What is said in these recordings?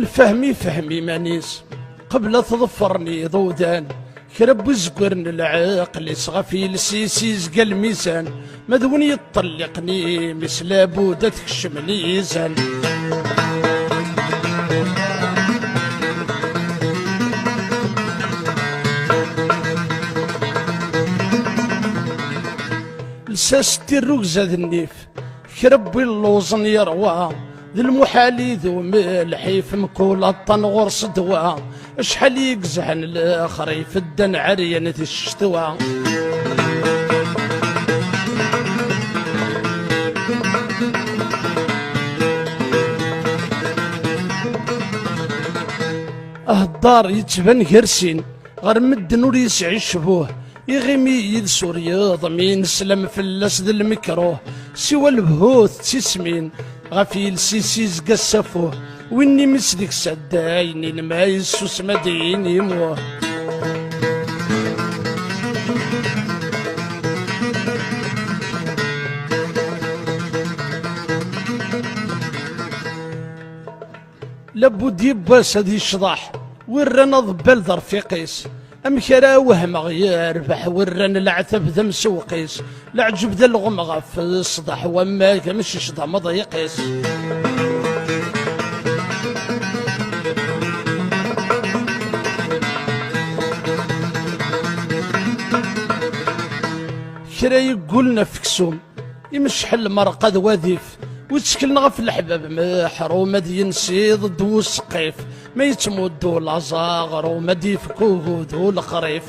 الفهمي فهمي مانيس قبل تظفرني ضودان كرب وزقرن العقل يصغفي لسيسي زقا الميزان مذون يطلقني مثل بودة تكشم الميزان لساستي الركزة ذا النيف كربي اللوزن يروى ذي المحالي ذو ملحيف مكول الطنغور صدوى شحال يقزحن الاخر يفدن عريان ذي الشتوى الدار يتبان كرسين غير مدن ور يسعي شبوه يغيمي يدسو رياض مين سلم فلاس ذا المكروه سوى البهوث تسمين غفي السيسي زقا السفوه ويني مسدك سدايني ما يسوس مدين يموه لابد يباس هذي الشضاح ورانا ضبال ذا رفيقيس أمكرا وهم يربح ورانا العتب ذا مسوقيس العجب ذا الغمغة في الصدح وما كمش شضا مضيقيس كرا يقولنا فكسوم يمشحل مرقد وذيف وتسكلنا غف الحباب محرومة ينسي ضد وسقيف ما يتمدو العزاغر وما ديفكوه ذو الخريف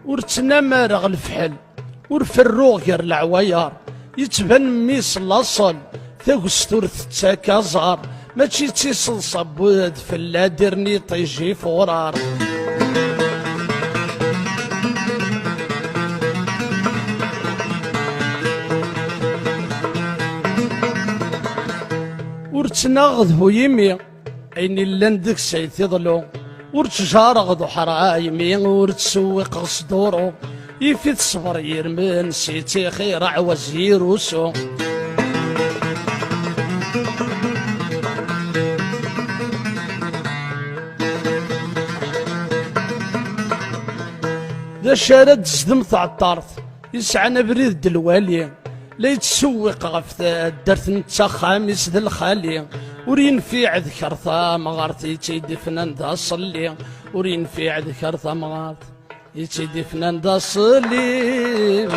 ورتنا مارغ الفحل ورفروغ غير العوايار يتبان ميس الاصل ثاقستور تتاكا زار ماشي تيصل صبود فلا ديرني طيجي فورار ورتناغذ يمي عيني لندك سيت يضلو ورتجارغذ حرايمي ورتسوق صدورو يفيد صبر يرمن سيتي خير عوز يروسو ذا شارد زدم تعطرت يسعنا بريد دلوالي لا يتسوق غف درت نتا خامس ذا الخالي ورين في عذكر ثا مغارتي تيدي فنان دا صلي ورين في عذكر ثا مغارتي يتيدي فنان دا صلي